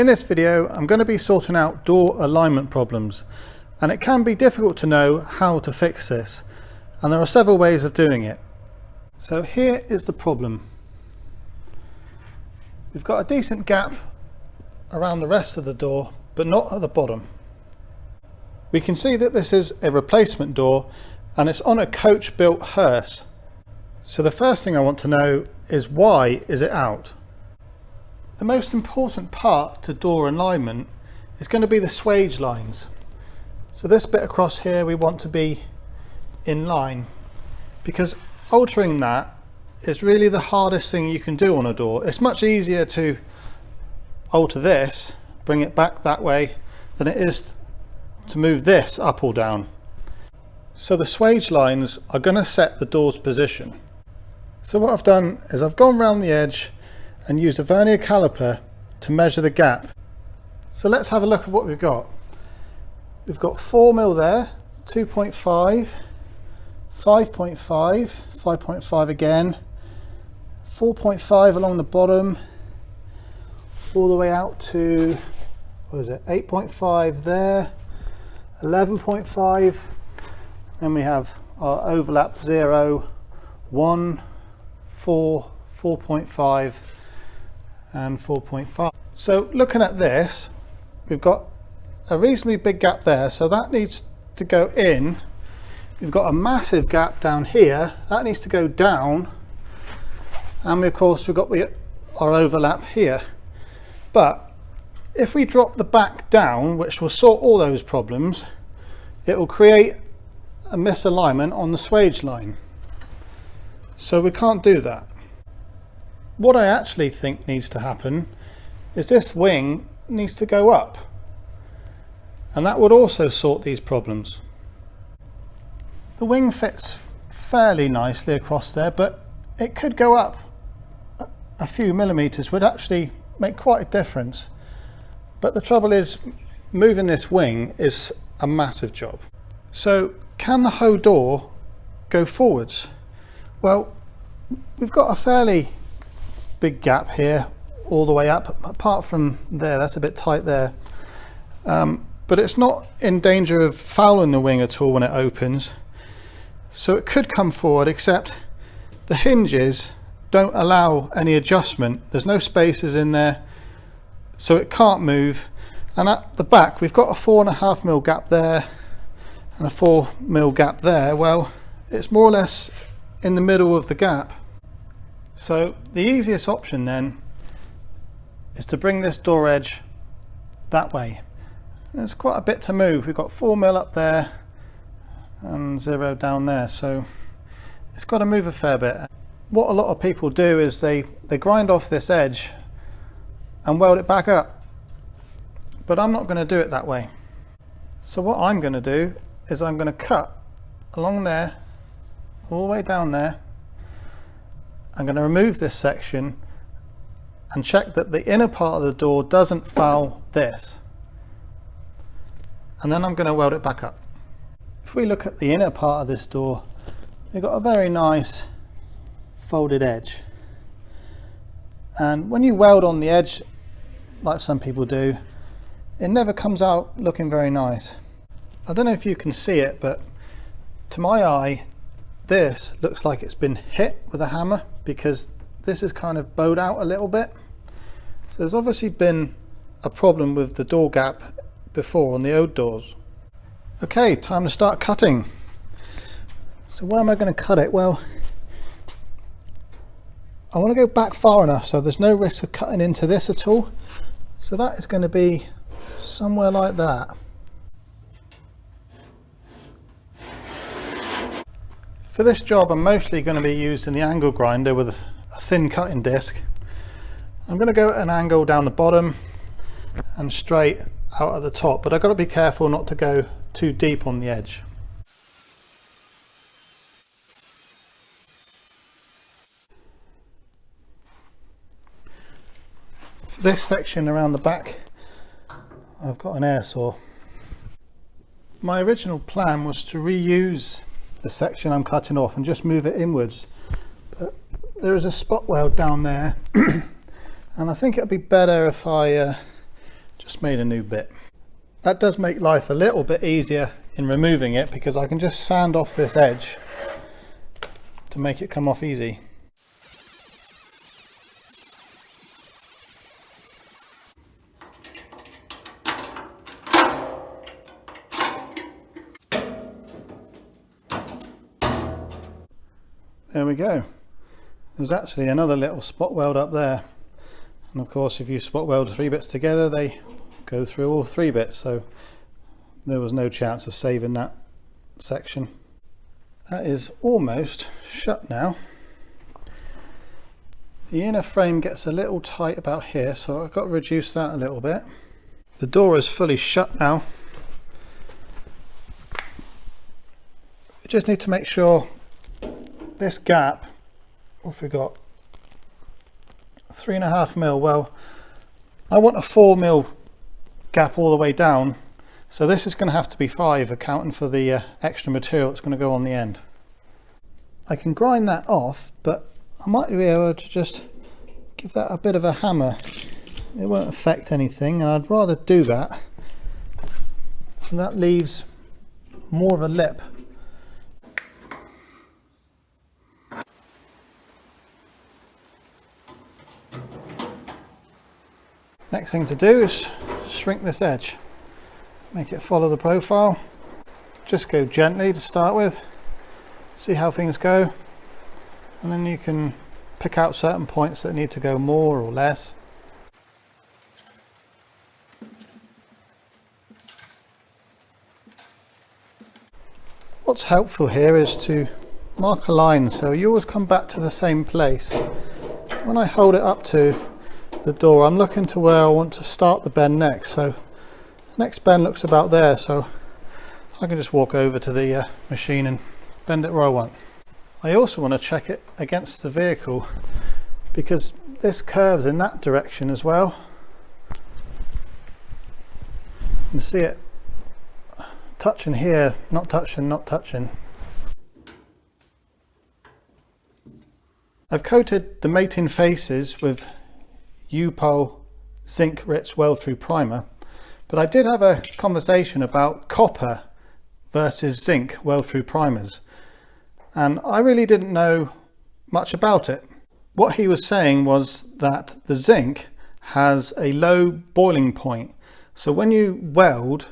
In this video, I'm going to be sorting out door alignment problems, and it can be difficult to know how to fix this, and there are several ways of doing it. So here is the problem. We've got a decent gap around the rest of the door, but not at the bottom. We can see that this is a replacement door and it's on a coach built hearse. So the first thing I want to know is, why is it out? The most important part to door alignment is going to be the swage lines. So this bit across here we want to be in line, because altering that is really the hardest thing you can do on a door. It's much easier to alter this, bring it back that way, than it is to move this up or down. So the swage lines are going to set the door's position. So what I've done is I've gone round the edge and used a vernier caliper to measure the gap. So let's have a look at what we've got. We've got 4mm there, 2.5, 5.5, 5.5 again, 4.5 along the bottom, all the way out to, what is it, 8.5 there, 11.5, then we have our overlap 0, 1, 4, 4.5 and 4.5. So looking at this, we've got a reasonably big gap there, so that needs to go in. We've got a massive gap down here, that needs to go down, and of course we've got our overlap here. But if we drop the back down, which will sort all those problems, it will create a misalignment on the swage line. So we can't do that. What I actually think needs to happen is this wing needs to go up, and that would also sort these problems. The wing fits fairly nicely across there, but it could go up a few millimeters, would actually make quite a difference. But the trouble is, moving this wing is a massive job. So can the whole door go forwards? Well, we've got a fairly big gap here all the way up, apart from there, that's a bit tight there. But it's not in danger of fouling the wing at all when it opens. So it could come forward, except the hinges don't allow any adjustment. There's no spaces in there, so it can't move. And at the back we've got a 4.5mm gap there and a 4mm gap there. Well, it's more or less in the middle of the gap. So the easiest option then is to bring this door edge that way. There's quite a bit to move. We've got 4mm up there and 0 down there, so it's got to move a fair bit. What a lot of people do is they grind off this edge and weld it back up, but I'm not going to do it that way. So what I'm going to do is I'm going to cut along there, all the way down there. I'm going to remove this section and check that the inner part of the door doesn't foul this, and then I'm going to weld it back up. If we look at the inner part of this door, we've got a very nice folded edge, and when you weld on the edge like some people do, it never comes out looking very nice. I don't know if you can see it, but to my eye this looks like it's been hit with a hammer, because this is kind of bowed out a little bit. So there's obviously been a problem with the door gap before on the old doors. Okay, time to start cutting. So where am I going to cut it? Well, I want to go back far enough so there's no risk of cutting into this at all. So that is going to be somewhere like that. For this job I'm mostly going to be using the angle grinder with a thin cutting disc. I'm going to go at an angle down the bottom and straight out at the top, but I've got to be careful not to go too deep on the edge. For this section around the back, I've got an air saw. My original plan was to reuse the section I'm cutting off and just move it inwards, but there is a spot weld down there and I think it'd be better if I just made a new bit. That does make life a little bit easier in removing it, because I can just sand off this edge to make it come off easy. There we go. There's actually another little spot weld up there, and of course if you spot weld 3 bits together they go through all 3 bits, so there was no chance of saving that section. That is almost shut now. The inner frame gets a little tight about here, so I've got to reduce that a little bit. The door is fully shut now. We just need to make sure this gap, what have we got, 3.5mm. Well, I want a 4mm gap all the way down, so this is going to have to be 5, accounting for the extra material that's going to go on the end. I can grind that off, but I might be able to just give that a bit of a hammer. It won't affect anything, and I'd rather do that, and that leaves more of a lip. Next thing to do is shrink this edge, make it follow the profile. Just go gently to start with, see how things go, and then you can pick out certain points that need to go more or less. What's helpful here is to mark a line, so you always come back to the same place. When I hold it up to the door, I'm looking to where I want to start the bend next, so the next bend looks about there, so I can just walk over to the machine and bend it where I want. I also want to check it against the vehicle, because this curves in that direction as well. You can see it touching here, not touching, not touching. I've coated the mating faces with U-POL zinc rich weld through primer, but I did have a conversation about copper versus zinc weld through primers, and I really didn't know much about it. What he was saying was that the zinc has a low boiling point, so when you weld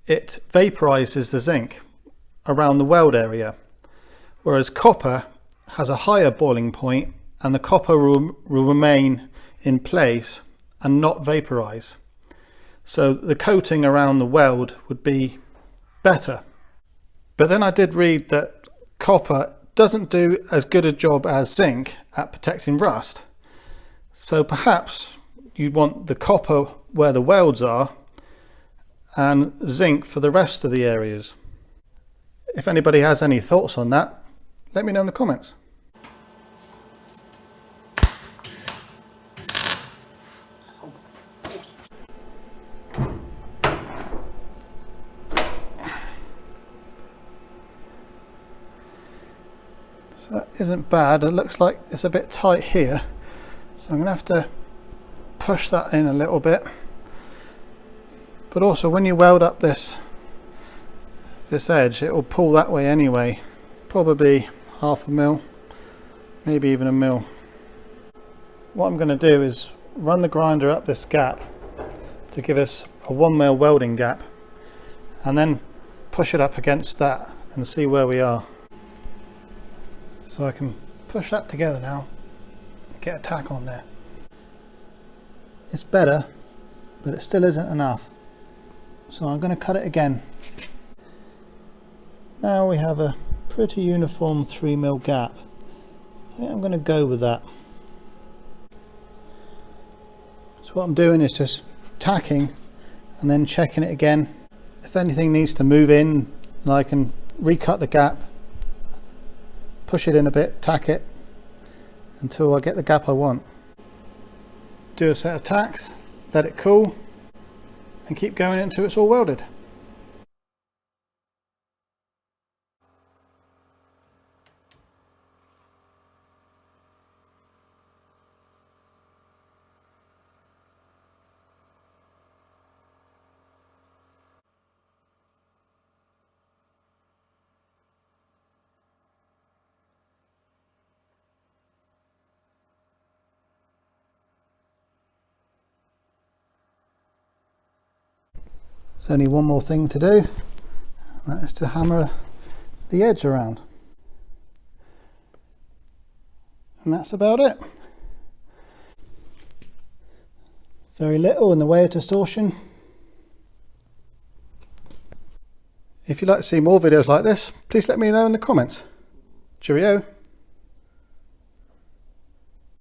it vaporizes the zinc around the weld area, whereas copper has a higher boiling point and the copper will remain in place and not vaporize. So the coating around the weld would be better. But then I did read that copper doesn't do as good a job as zinc at protecting rust. So perhaps you want the copper where the welds are and zinc for the rest of the areas. If anybody has any thoughts on that, let me know in the comments. So that isn't bad. It looks like it's a bit tight here, so I'm going to have to push that in a little bit. But also when you weld up this edge, it will pull that way anyway, probably 0.5mm, maybe even 1mm. What I'm going to do is run the grinder up this gap to give us a 1mm welding gap, and then push it up against that and see where we are. So I can push that together now, get a tack on there. It's better, but it still isn't enough. So I'm going to cut it again. Now we have a pretty uniform 3mm gap. I think I'm going to go with that. So what I'm doing is just tacking and then checking it again. If anything needs to move in, then I can recut the gap, push it in a bit, tack it until I get the gap I want. Do a set of tacks, let it cool, and keep going until it's all welded. There's only one more thing to do, that is to hammer the edge around. And that's about it. Very little in the way of distortion. If you'd like to see more videos like this, please let me know in the comments. Cheerio.